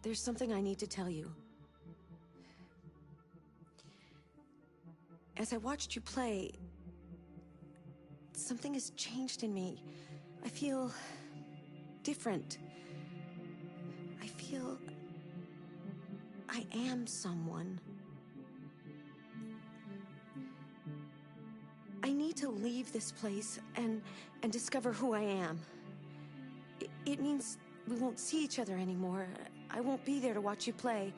There's something I need to tell you. As I watched you play, something has changed in me. I feel different. I feel I am someone. I need to leave this place and discover who I am. It means we won't see each other anymore. I won't be there to watch you play.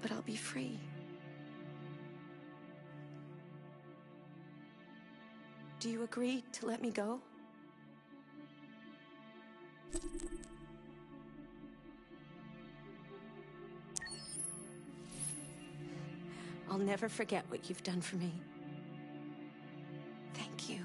But I'll be free. Do you agree to let me go? I'll never forget what you've done for me. Thank you.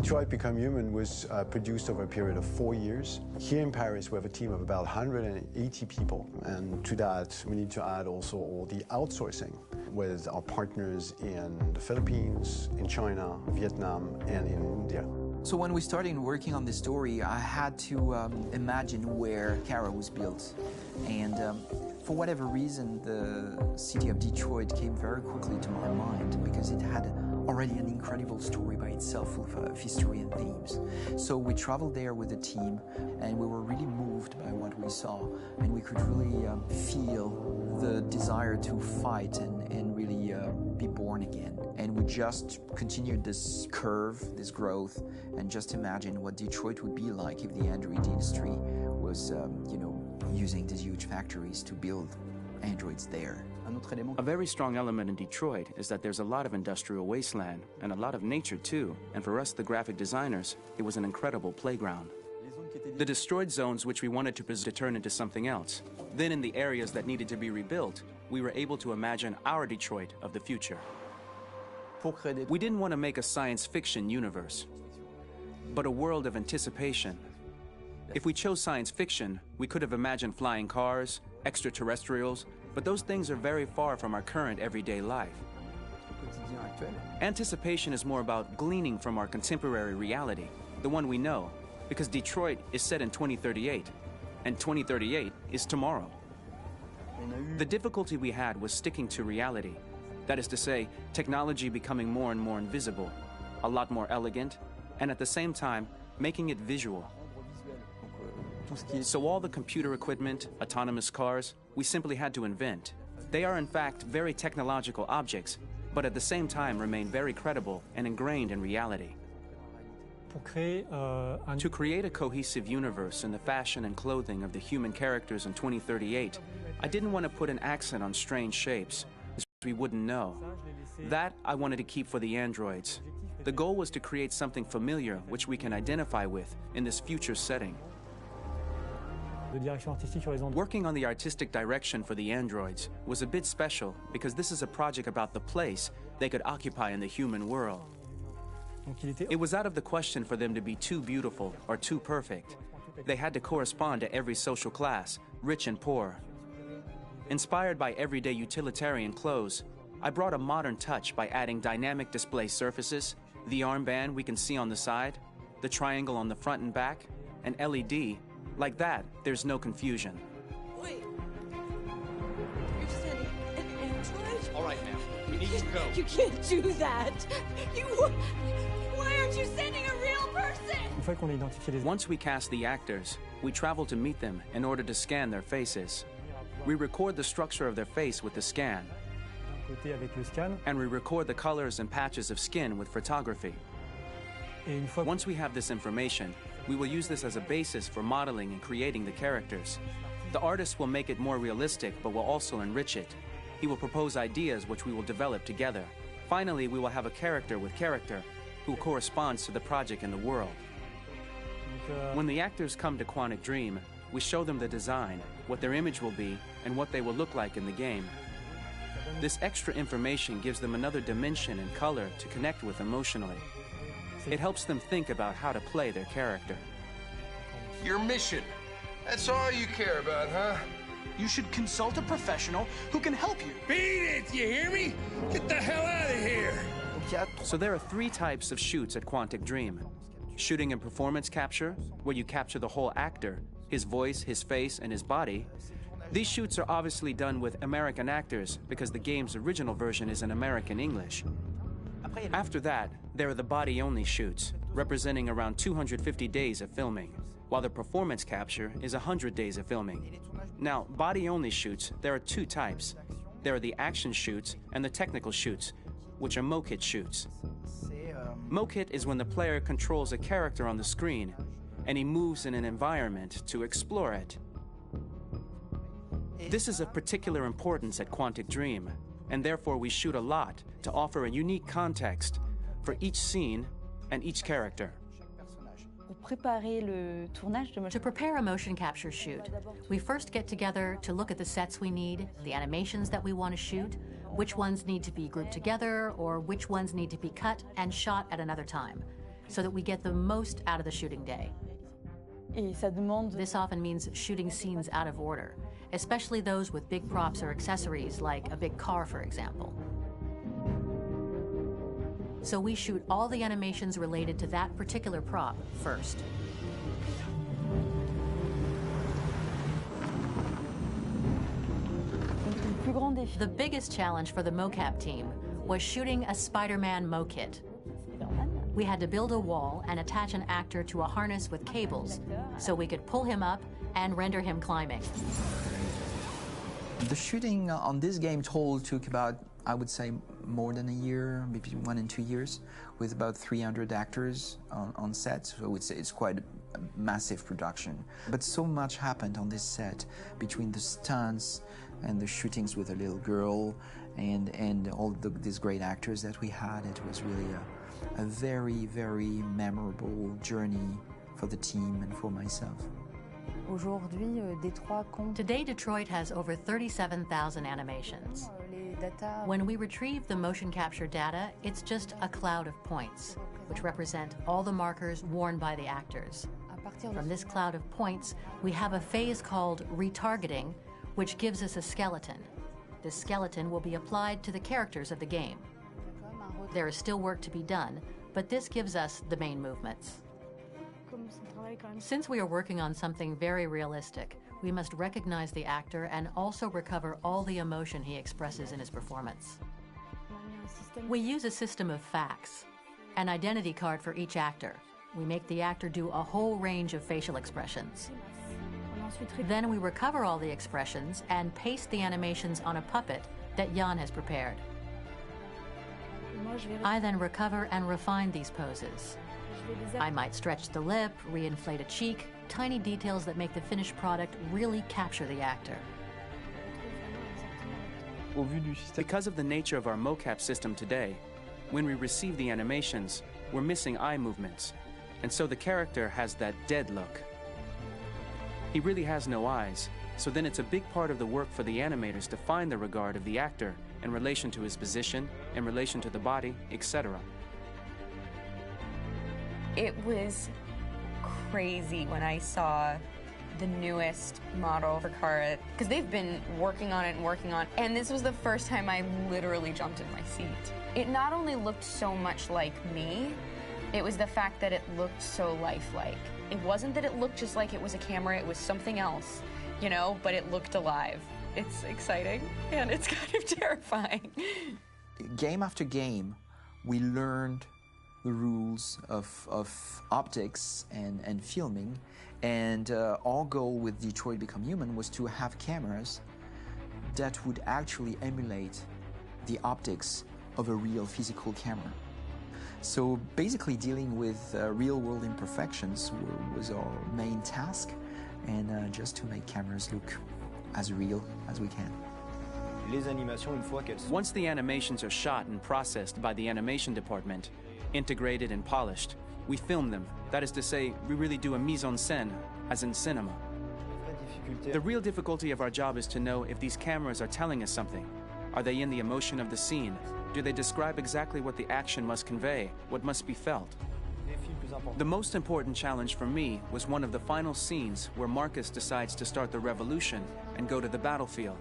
Detroit Become Human was produced over a period of 4 years. Here in Paris, we have a team of about 180 people. And to that, we need to add also all the outsourcing with our partners in the Philippines, in China, Vietnam, and in India. So when we started working on this story, I had to imagine where Kara was built. And for whatever reason, the city of Detroit came very quickly to my mind because it had already an incredible story by itself full of history and themes. So we traveled there with the team and we were really moved by what we saw, and we could really feel the desire to fight and really be born again. And we just continued this curve, this growth, and just imagine what Detroit would be like if the android industry was, using these huge factories to build androids there. A very strong element in Detroit is that there's a lot of industrial wasteland and a lot of nature too, and for us, the graphic designers, it was an incredible playground. The destroyed zones which we wanted to turn into something else. Then in the areas that needed to be rebuilt, we were able to imagine our Detroit of the future. We didn't want to make a science fiction universe, but a world of anticipation. If we chose science fiction, we could have imagined flying cars, extraterrestrials, but those things are very far from our current everyday life. Anticipation is more about gleaning from our contemporary reality, the one we know, because Detroit is set in 2038, and 2038 is tomorrow. The difficulty we had was sticking to reality. That is to say, technology becoming more and more invisible, a lot more elegant, and at the same time, making it visual. So all the computer equipment, autonomous cars, we simply had to invent. They are in fact very technological objects, but at the same time remain very credible and ingrained in reality. To create a cohesive universe in the fashion and clothing of the human characters in 2038, I didn't want to put an accent on strange shapes, as we wouldn't know. That I wanted to keep for the androids. The goal was to create something familiar which we can identify with in this future setting. Working on the artistic direction for the androids was a bit special because this is a project about the place they could occupy in the human world. It was out of the question for them to be too beautiful or too perfect. They had to correspond to every social class, rich and poor. Inspired by everyday utilitarian clothes, I brought a modern touch by adding dynamic display surfaces, the armband we can see on the side, the triangle on the front and back, an LED. Like that, there's no confusion. Wait. You're sending an android? All right, ma'am. We need to go. You can't do that. Why aren't you sending a real person? Once we cast the actors, we travel to meet them in order to scan their faces. We record the structure of their face with the scan. And we record the colors and patches of skin with photography. Once we have this information, we will use this as a basis for modeling and creating the characters. The artist will make it more realistic, but will also enrich it. He will propose ideas which we will develop together. Finally, we will have a character with character who corresponds to the project in the world. When the actors come to Quantic Dream, we show them the design, what their image will be, and what they will look like in the game. This extra information gives them another dimension and color to connect with emotionally. It helps them think about how to play their character. Your mission. That's all you care about, huh? You should consult a professional who can help you. Beat it, you hear me? Get the hell out of here! So there are 3 types of shoots at Quantic Dream. Shooting and performance capture, where you capture the whole actor, his voice, his face, and his body. These shoots are obviously done with American actors because the game's original version is in American English. After that, there are the body-only shoots, representing around 250 days of filming, while the performance capture is 100 days of filming. Now, body-only shoots, there are 2 types. There are the action shoots and the technical shoots, which are mokit shoots. Mokit is when the player controls a character on the screen, and he moves in an environment to explore it. This is of particular importance at Quantic Dream, and therefore we shoot a lot to offer a unique context for each scene and each character. To prepare a motion capture shoot, we first get together to look at the sets we need, the animations that we want to shoot, which ones need to be grouped together, or which ones need to be cut and shot at another time. so that we get the most out of the shooting day. This often means shooting scenes out of order, especially those with big props or accessories, like a big car, for example. So we shoot all the animations related to that particular prop first. The biggest challenge for the mocap team was shooting a Spider-Man mo-kit. We had to build a wall and attach an actor to a harness with cables so we could pull him up and render him climbing. The shooting on this game total took about, I would say, more than a year, maybe 1 and 2 years, with about 300 actors on set. So it's quite a massive production. But so much happened on this set between the stunts and the shootings with a little girl and all these great actors that we had. It was really a very, very memorable journey for the team and for myself. Today, Detroit has over 37,000 animations. When we retrieve the motion capture data, it's just a cloud of points, which represent all the markers worn by the actors. From this cloud of points, we have a phase called retargeting, which gives us a skeleton. This skeleton will be applied to the characters of the game. There is still work to be done, but this gives us the main movements. Since we are working on something very realistic, we must recognize the actor and also recover all the emotion he expresses in his performance. We use a system of facts, an identity card for each actor. We make the actor do a whole range of facial expressions. Then we recover all the expressions and paste the animations on a puppet that Jan has prepared. I then recover and refine these poses. I might stretch the lip, reinflate a cheek, tiny details that make the finished product really capture the actor. Because of the nature of our mocap system today, when we receive the animations, we're missing eye movements, and so the character has that dead look. He really has no eyes, so then it's a big part of the work for the animators to find the regard of the actor in relation to his position, in relation to the body, etc. It was crazy when I saw the newest model for Kara, because they've been working on it, and this was the first time I literally jumped in my seat. It not only looked so much like me, it was the fact that it looked so lifelike. It wasn't that it looked just like it was a camera, it was something else, you know, but it looked alive. It's exciting, and it's kind of terrifying. Game after game, we learned the rules of optics and filming, and our goal with Detroit Become Human was to have cameras that would actually emulate the optics of a real physical camera. So basically dealing with real-world imperfections was our main task, and just to make cameras look as real as we can. Once the animations are shot and processed by the animation department, integrated and polished, we film them. That is to say, we really do a mise-en-scène, as in cinema. The real difficulty of our job is to know if these cameras are telling us something. Are they in the emotion of the scene? Do they describe exactly what the action must convey, what must be felt? The most important challenge for me was one of the final scenes where Marcus decides to start the revolution and go to the battlefield.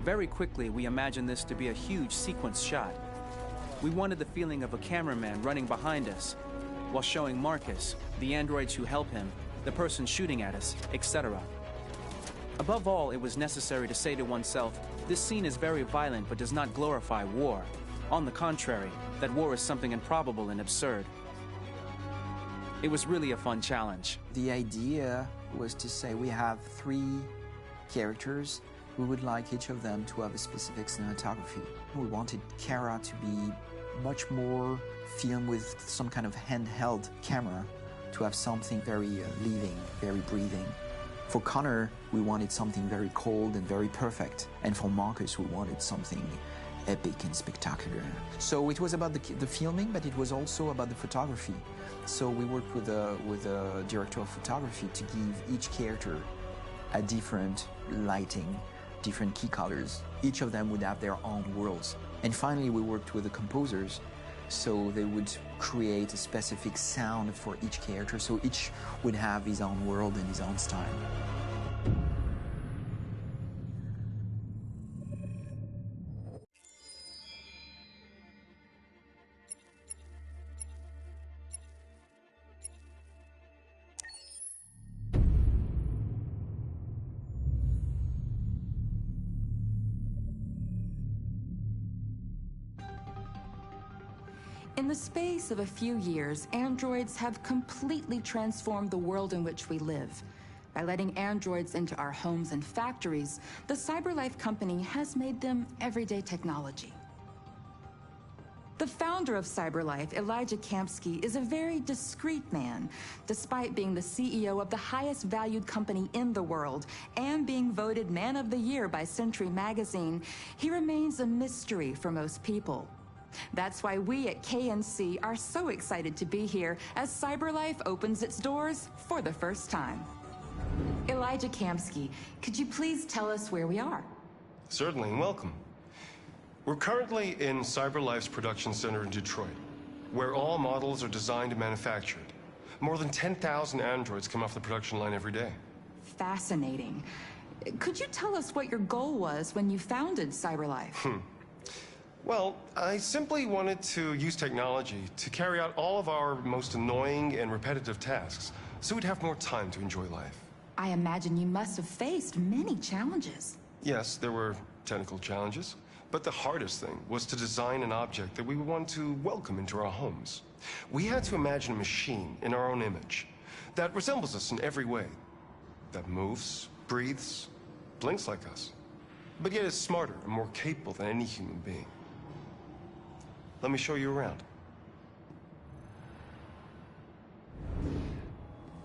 Very quickly, we imagined this to be a huge sequence shot. We wanted the feeling of a cameraman running behind us while showing Marcus, the androids who help him, the person shooting at us, etc. Above all, it was necessary to say to oneself, this scene is very violent but does not glorify war. On the contrary, that war is something improbable and absurd. It was really a fun challenge. The idea was to say we have 3 characters. We would like each of them to have a specific cinematography. We wanted Kara to be much more filmed with some kind of handheld camera, to have something very living, very breathing. For Connor, we wanted something very cold and very perfect. And for Marcus, we wanted something epic and spectacular. So it was about the filming, but it was also about the photography. So we worked with a director of photography to give each character a different lighting, different key colors. Each of them would have their own worlds. And finally, we worked with the composers So they would create a specific sound for each character, so each would have his own world and his own style. In the space of a few years, androids have completely transformed the world in which we live. By letting androids into our homes and factories, the CyberLife company has made them everyday technology. The founder of CyberLife, Elijah Kamsky, is a very discreet man. Despite being the CEO of the highest valued company in the world and being voted Man of the Year by Century Magazine, he remains a mystery for most people. That's why we at KNC are so excited to be here as CyberLife opens its doors for the first time. Elijah Kamsky, could you please tell us where we are? Certainly, and welcome. We're currently in CyberLife's production center in Detroit, where all models are designed and manufactured. More than 10,000 androids come off the production line every day. Fascinating. Could you tell us what your goal was when you founded CyberLife? Well, I simply wanted to use technology to carry out all of our most annoying and repetitive tasks, so we'd have more time to enjoy life. I imagine you must have faced many challenges. Yes, there were technical challenges, but the hardest thing was to design an object that we would want to welcome into our homes. We had to imagine a machine in our own image that resembles us in every way, that moves, breathes, blinks like us, but yet is smarter and more capable than any human being. Let me show you around.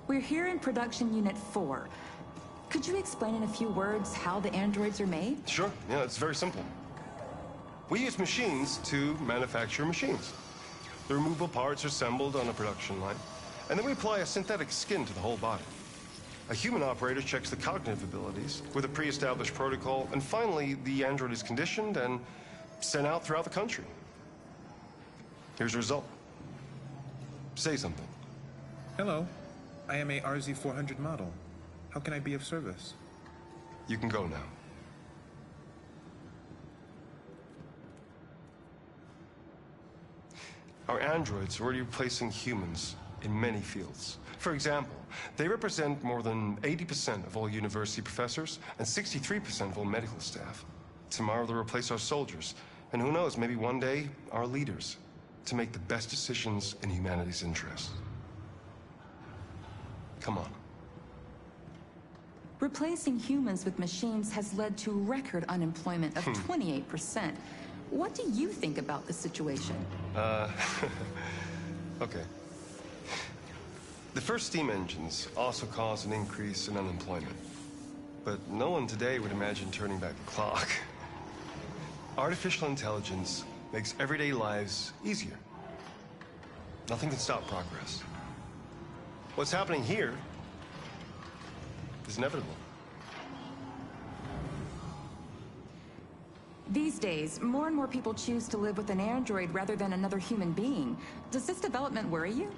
We're here in production unit 4. Could you explain in a few words how the androids are made? Sure, yeah, it's very simple. We use machines to manufacture machines. The removable parts are assembled on a production line, and then we apply a synthetic skin to the whole body. A human operator checks the cognitive abilities with a pre-established protocol, and finally, the android is conditioned and sent out throughout the country. Here's the result. Say something. Hello. I am a RZ400 model. How can I be of service? You can go now. Our androids are already replacing humans in many fields. For example, they represent more than 80% of all university professors and 63% of all medical staff. Tomorrow they'll replace our soldiers, and who knows, maybe one day, our leaders, to make the best decisions in humanity's interest. Come on. Replacing humans with machines has led to record unemployment of 28%. What do you think about the situation? Okay. The first steam engines also caused an increase in unemployment. But no one today would imagine turning back the clock. Artificial intelligence makes everyday lives easier. Nothing can stop progress. What's happening here is inevitable. These days, more and more people choose to live with an android rather than another human being. Does this development worry you?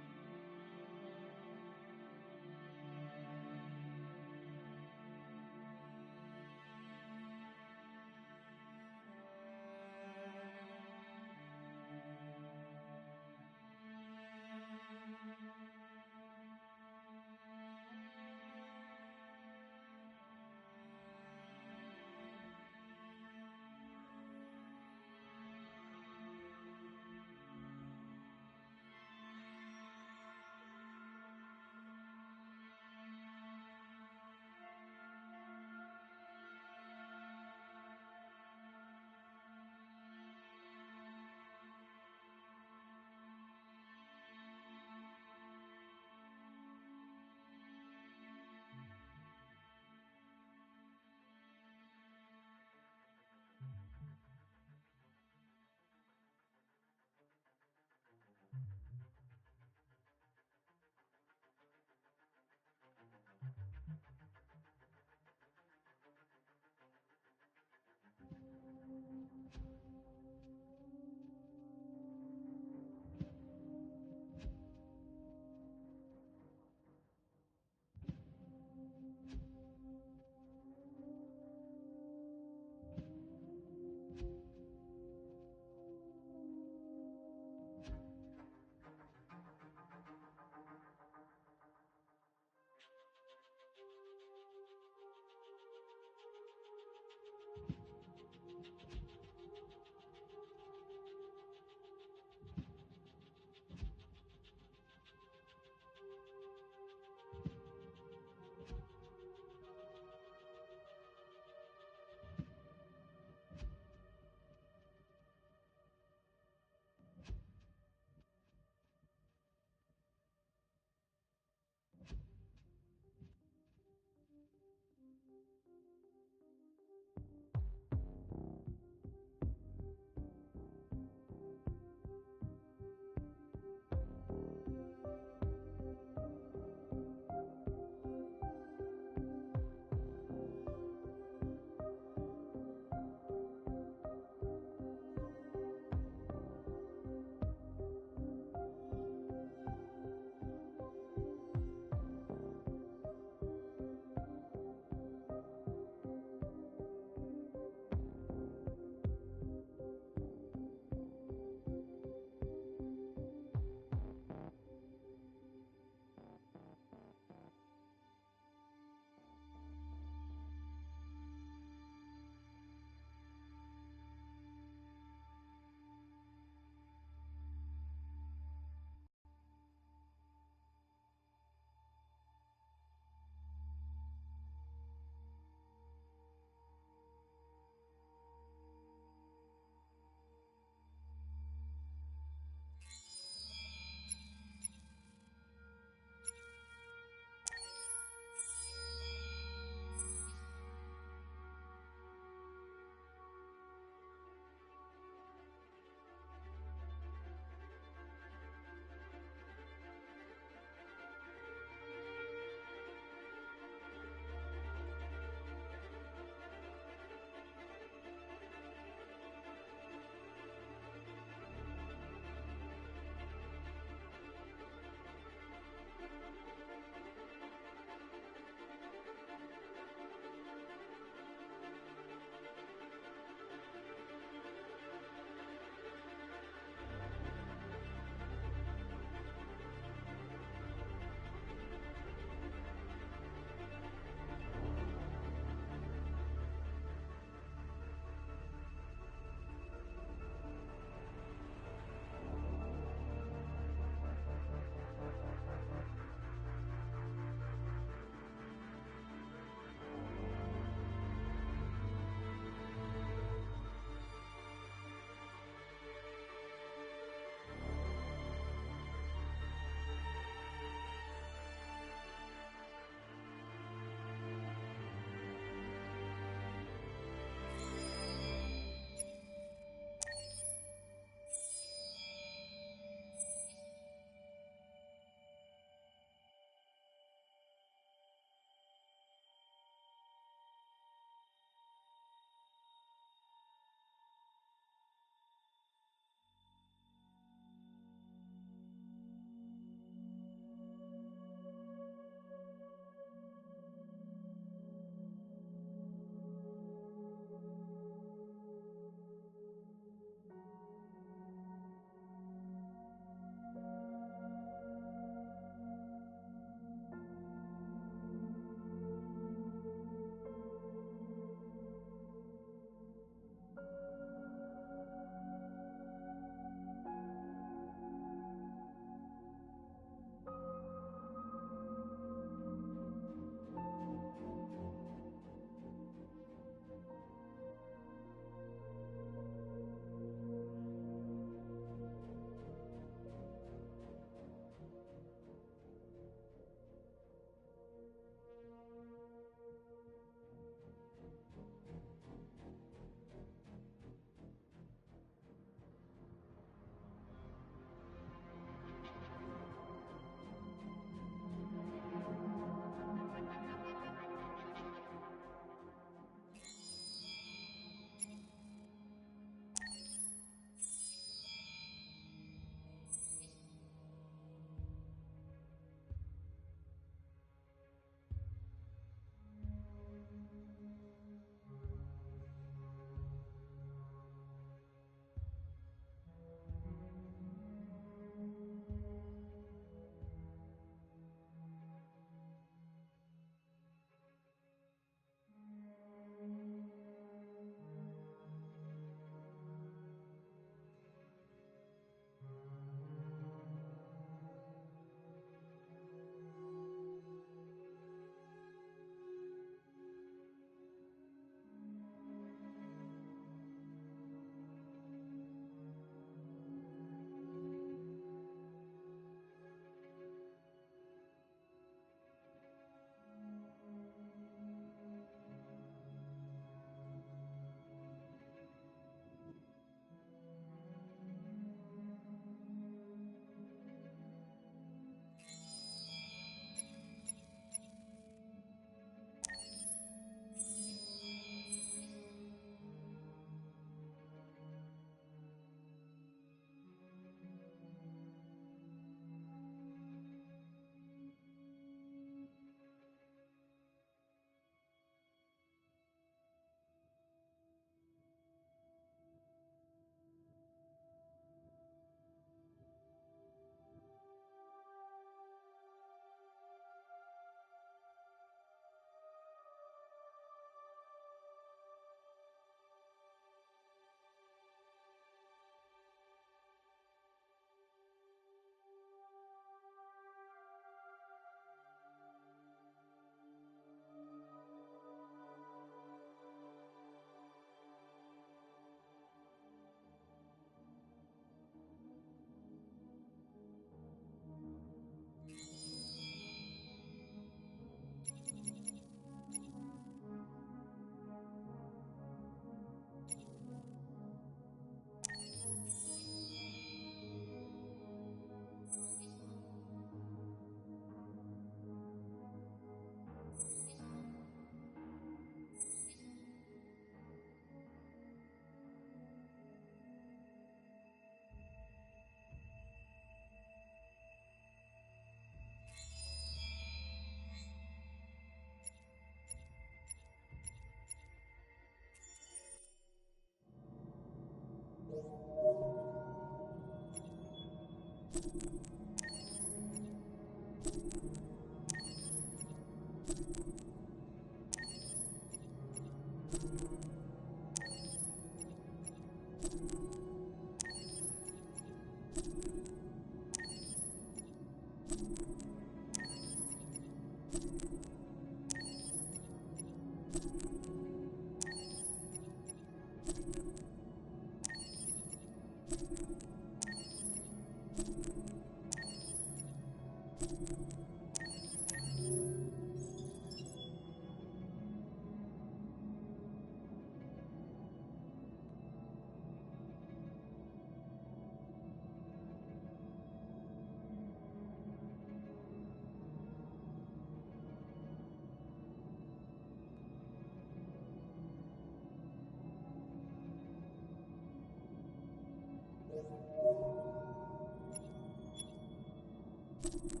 you.